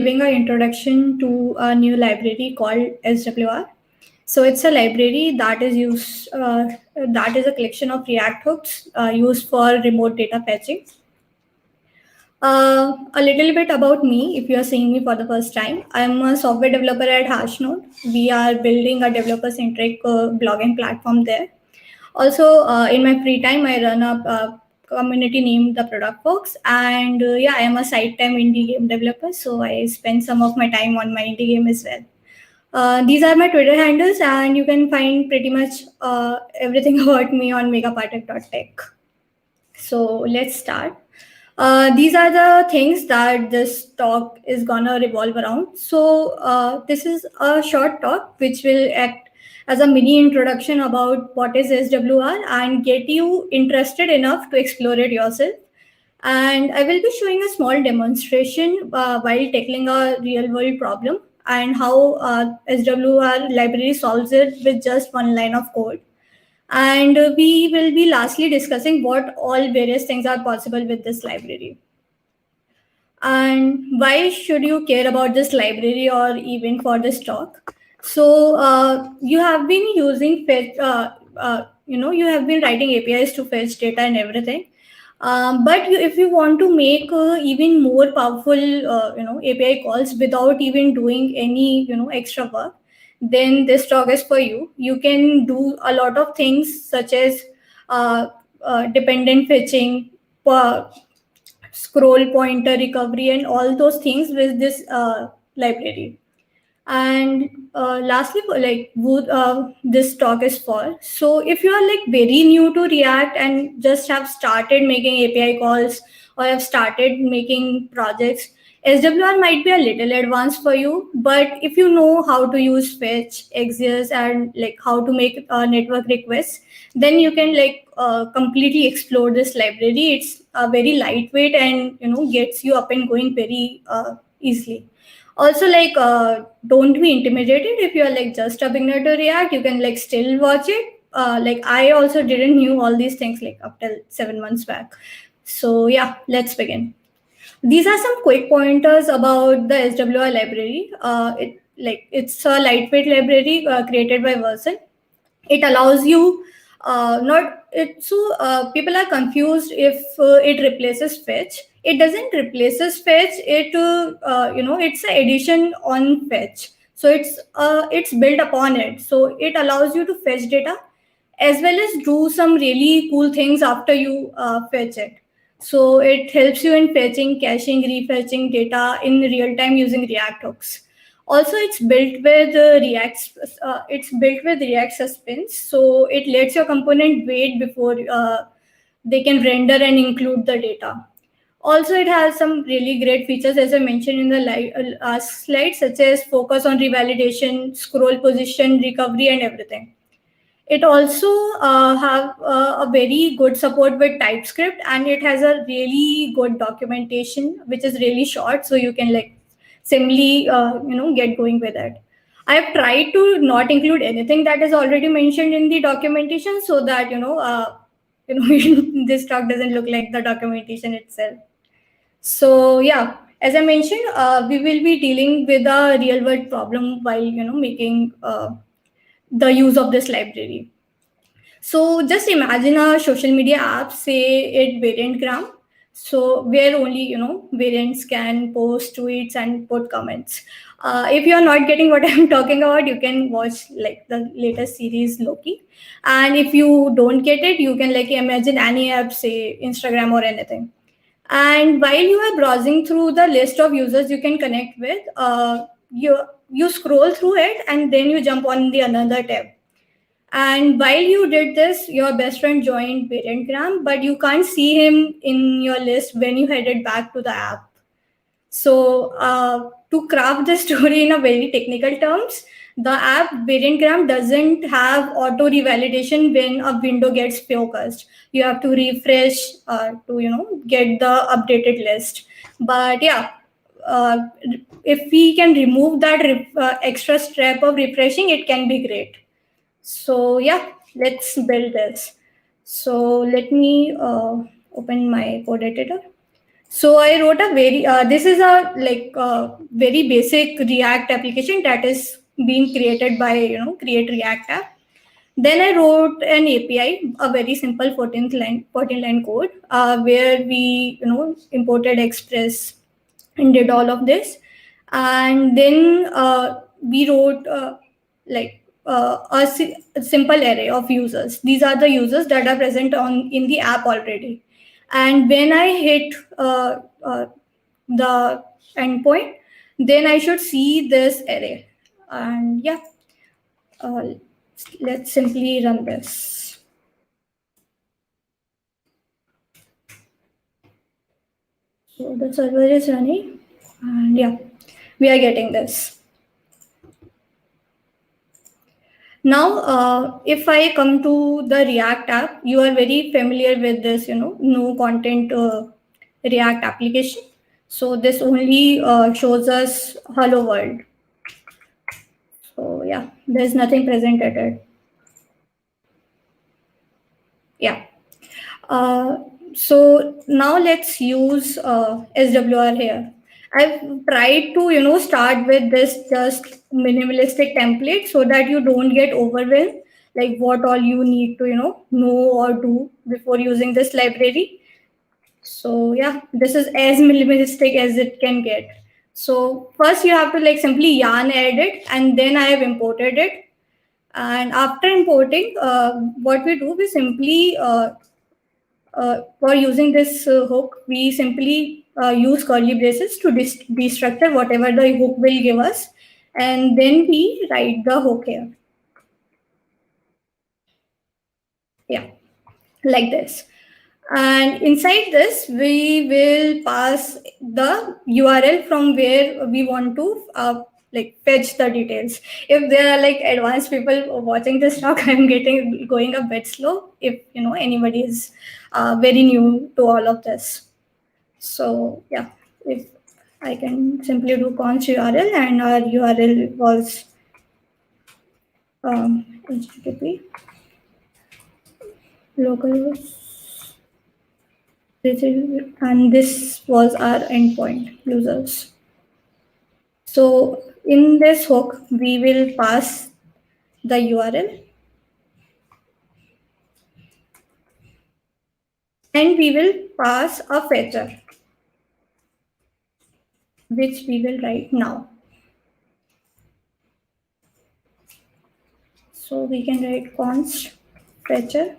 giving an introduction to a new library called SWR. So it's a library that is a collection of React hooks used for remote data fetching. A little bit about me, if you are seeing me for the first time. I'm a software developer at Hashnode. We are building a developer-centric blogging platform there. Also, in my free time, I run a community named the Product Folks, and yeah, I am a side time indie game developer, so I spend some of my time on my indie game as well. These are my Twitter handles, and you can find pretty much everything about me on megapatek.tech. So let's start. These are the things that this talk is gonna revolve around. So this is a short talk which will act as a mini introduction about what is SWR and get you interested enough to explore it yourself. And I will be showing a small demonstration while tackling a real world problem and how SWR library solves it with just one line of code. And we will be lastly discussing what all various things are possible with this library. And why should you care about this library or even for this talk? So you have been using fetch, you have been writing APIs to fetch data and everything. If you want to make even more powerful, API calls without even doing any, extra work, then this talk is for you. You can do a lot of things such as dependent fetching, scroll pointer recovery, and all those things with this library. And lastly, this talk is for, so if you are like very new to React and just have started making API calls or have started making projects, SWR might be a little advanced for you. But if you know how to use fetch, Axios, and like how to make network requests, then you can completely explore this library. It's very lightweight and gets you up and going very easily. Also, don't be intimidated if you're like just a beginner to React. You can like still watch it. I also didn't knew all these things like up till 7 months back. So yeah, let's begin. These are some quick pointers about the SWR library. It's a lightweight library created by Vercel. It allows you not it so people are confused if it replaces fetch. It doesn't replaces fetch. It's an addition on fetch. So it's built upon it, so it allows you to fetch data as well as do some really cool things after you fetch it. So it helps you in fetching, caching, refetching data in real time using React hooks. Also, it's built with React Suspense, so it lets your component wait before they can render and include the data. Also, it has some really great features, as I mentioned in the last slide, such as focus on revalidation, scroll position, recovery, and everything. It also have a very good support with TypeScript, and it has a really good documentation, which is really short, so you can like simply get going with it. I've tried to not include anything that is already mentioned in the documentation, so that this talk doesn't look like the documentation itself. So yeah, as I mentioned, we will be dealing with a real world problem while making the use of this library. So just imagine a social media app, say it Variantgram, so where only variants can post tweets and put comments. If you are not getting what I'm talking about, you can watch like the latest series Loki. And if you don't get it, you can like imagine any app, say Instagram or anything. And while you are browsing through the list of users you can connect with, you scroll through it and then you jump on the another tab. And while you did this, your best friend joined Parentgram, but you can't see him in your list when you headed back to the app. So to craft the story in a very technical terms, the app Variantgram doesn't have auto revalidation when a window gets focused. You have to refresh to get the updated list. But yeah, uh, if we can remove that extra step of refreshing, it can be great. So yeah, let's build this. So let me open my code editor. So I wrote a this is a very basic React application that is being created by Create React app. Then I wrote an API, a very simple 14 line code, where we imported Express and did all of this. And then we wrote a simple array of users. These are the users that are present on in the app already. And when I hit the endpoint, then I should see this array. And yeah, uh, let's simply run this. So the server is running, and yeah, we are getting this. Now, if I come to the React app, you are very familiar with this, no content React application. So this only shows us hello world. So yeah, there's nothing present at it. Yeah. Uh, so now let's use SWR here. I've tried to start with this just minimalistic template so that you don't get overwhelmed, like what all you need to know or do before using this library. So yeah, this is as minimalistic as it can get. So first you have to simply yarn add it, and then I have imported it. And after importing, what we do, we simply for using this hook, we simply use curly braces to destructure whatever the hook will give us, and then we write the hook here. Yeah, like this. And inside this, we will pass the URL from where we want to fetch the details. If there are advanced people watching this talk, I'm getting going a bit slow. If anybody is very new to all of this. So yeah, if I can simply do const URL, and our URL was HTTP local, and this was our endpoint users. So in this hook, we will pass the URL, and we will pass a fetcher, which we will write now. So we can write const fetcher,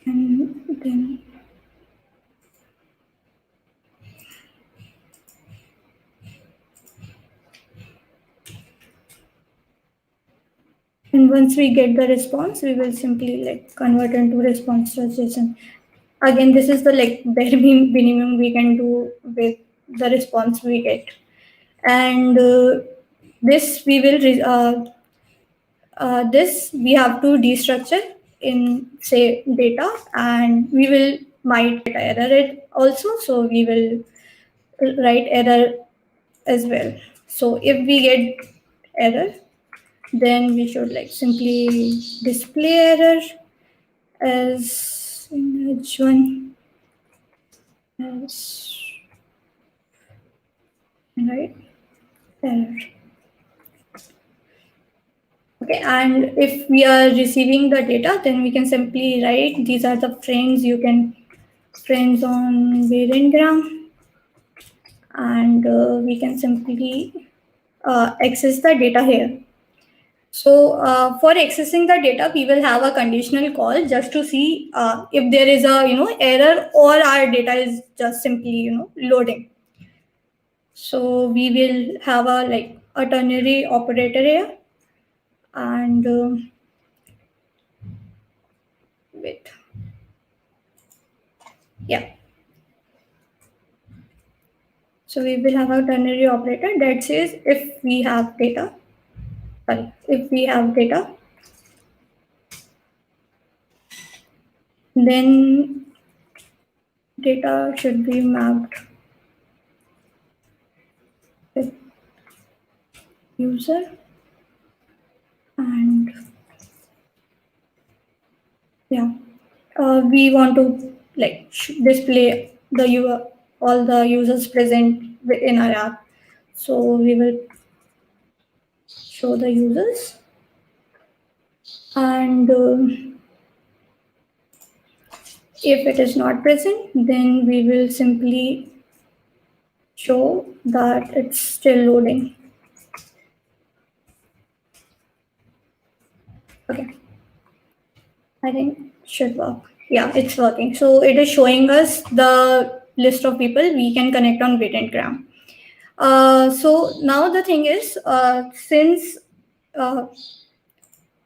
and then and once we get the response, we will simply convert into response.json. Again, this is the bare minimum we can do with the response we get. And this we will this we have to destructure in say data, and we will might get error it also, so we will write error as well. So if we get error, then we should simply display error as in h1 as right error. Okay, and if we are receiving the data, then we can simply write these are the friends. You can friends on Varengram, and we can simply access the data here. So for accessing the data, we will have a conditional call just to see if there is a error, or our data is just simply loading. So we will have a a ternary operator here, and wait, yeah. So we will have a ternary operator that says if we have data, if we have data, then data should be mapped with user, and yeah, we want to like display the all the users present in our app. So we will show the users, and if it is not present, then we will simply show that it's still loading. Okay, I think it should work. Yeah, it's working. So it is showing us the list of people we can connect on Gradient. So now the thing is, since uh,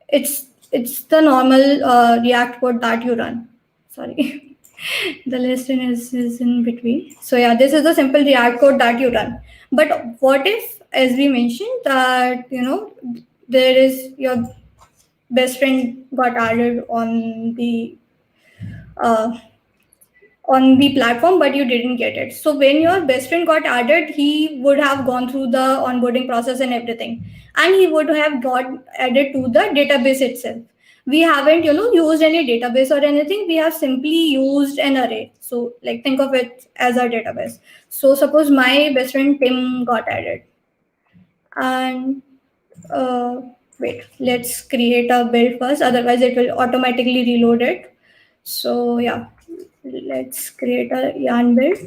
it's the normal React code that you run. Sorry, the lesson is in between. So yeah, this is the simple React code that you run. But what if, as we mentioned, that there is your best friend got added uh, on the platform, but you didn't get it. So when your best friend got added, he would have gone through the onboarding process and everything, and he would have got added to the database itself. We haven't used any database or anything. We have simply used an array. So like think of it as our database. So suppose my best friend Tim got added, and uh, wait, let's create a build first, otherwise it will automatically reload it. So yeah, let's create a yarn build,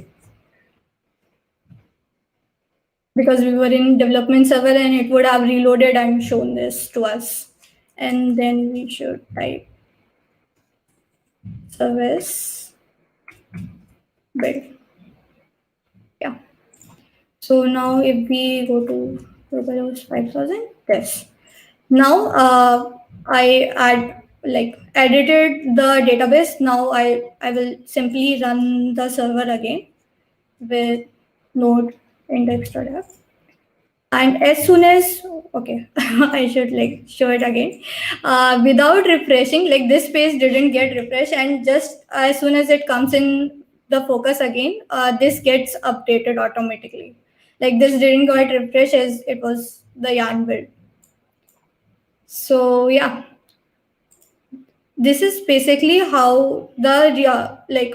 because we were in development server and it would have reloaded and shown this to us. And then we should type service build. Yeah. So now if we go to localhost 5000, this. Now I edited the database. Now I will simply run the server again with node index.app. And as soon as, okay, I should like show it again, without refreshing, like this page didn't get refreshed, and just as soon as it comes in the focus again, this gets updated automatically. Like this didn't get refreshed as it was the yarn build. So yeah, this is basically how the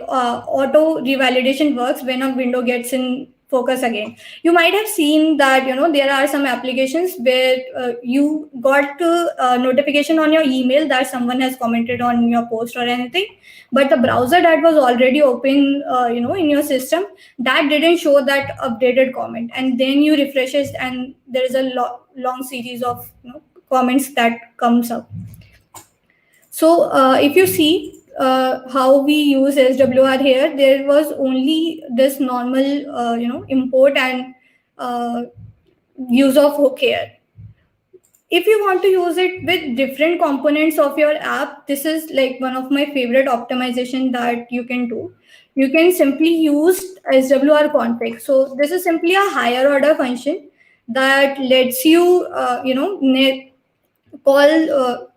auto revalidation works when a window gets in focus again. You might have seen that there are some applications where you got notification on your email that someone has commented on your post or anything, but the browser that was already open in your system, that didn't show that updated comment, and then you refresh it and there is a long series of comments that comes up. So if you see how we use SWR here, there was only this normal, import and use of hook here. If you want to use it with different components of your app, this is like one of my favorite optimization that you can do. You can simply use SWR config. So this is simply a higher order function that lets you, call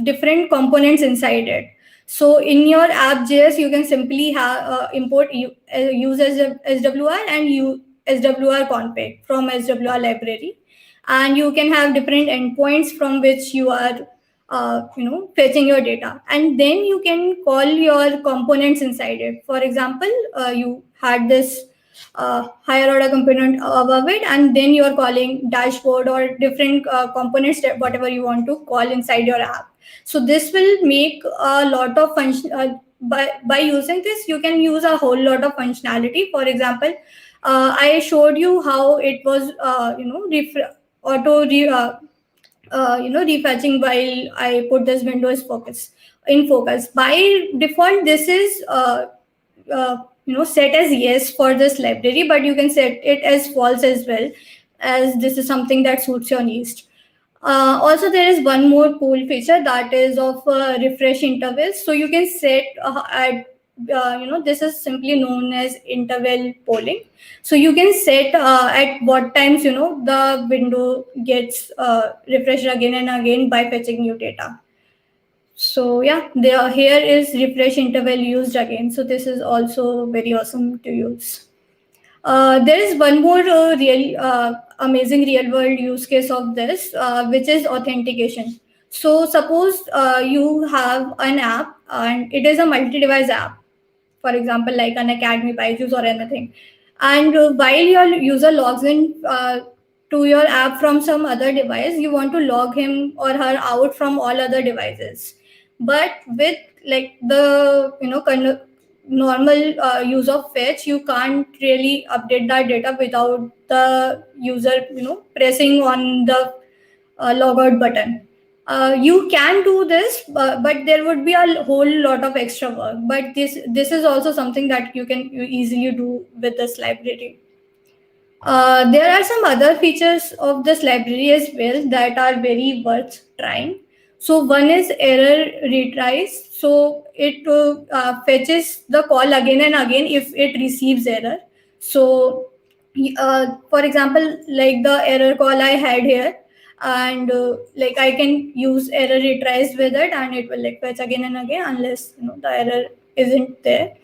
different components inside it. So in your app.js, you can simply have import use as SWR and use SWR config from SWR library, and you can have different endpoints from which you are fetching your data, and then you can call your components inside it. For example, you had this higher order component above it, and then you're calling dashboard or different components, whatever you want to call inside your app. So this will make a lot of function. By using this, you can use a whole lot of functionality. For example, I showed you how it was refetching while I put this Windows focus in focus. By default, this is set as yes for this library, but you can set it as false as well, as this is something that suits your needs. Also, there is one more cool feature that is of refresh intervals. So you can set at this is simply known as interval polling. So you can set at what times the window gets refreshed again and again by fetching new data. So yeah, there here is refresh interval used again. So this is also very awesome to use. There is one more real amazing real world use case of this, which is authentication. So suppose you have an app and it is a multi-device app, for example, like an Academy, Byju's, or anything. And while your user logs in to your app from some other device, you want to log him or her out from all other devices. But with like the normal use of fetch, you can't really update that data without the user pressing on the logout button. You can do this, but there would be a whole lot of extra work. But this is also something that you easily do with this library. There are some other features of this library as well that are very worth trying. So one is error retries. So it fetches the call again and again if it receives error. So for example, like the error call I had here, and like I can use error retries with it, and it will like fetch again and again unless the error isn't there.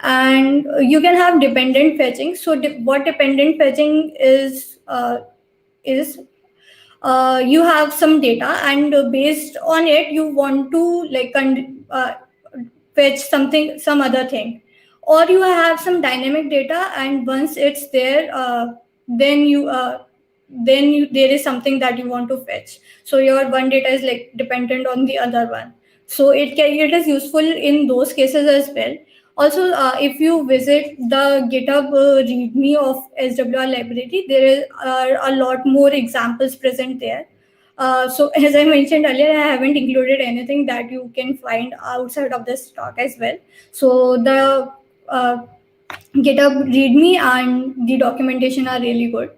And you can have dependent fetching. So what dependent fetching is you have some data, and based on it you want to like fetch some other thing, or you have some dynamic data, and once it's there, there is something that you want to fetch. So your one data is like dependent on the other one. So it is useful in those cases as well. Also, if you visit the GitHub README of SWR library, are a lot more examples present there. So as I mentioned earlier, I haven't included anything that you can find outside of this talk as well. So the GitHub README and the documentation are really good.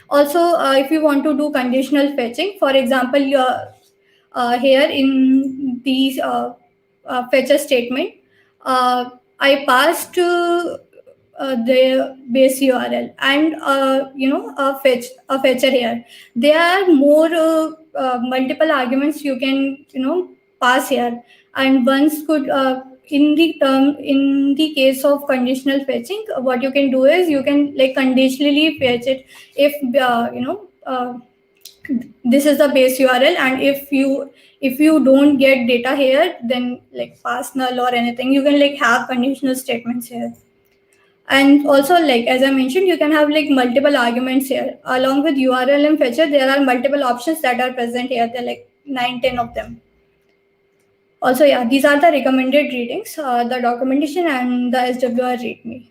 Also, if you want to do conditional fetching, for example, here in these fetcher statement, I passed the base URL and a fetcher here. There are more multiple arguments you can pass here, and once could in the case of conditional fetching, what you can do is you can like conditionally fetch it if this is the base URL, and if you don't get data here, then like pass null or anything. You can like have conditional statements here. And also, like as I mentioned, you can have like multiple arguments here. Along with URL and fetcher, there are multiple options that are present here. There are like 9-10 of them. Also, yeah, these are the recommended readings, the documentation and the SWR README.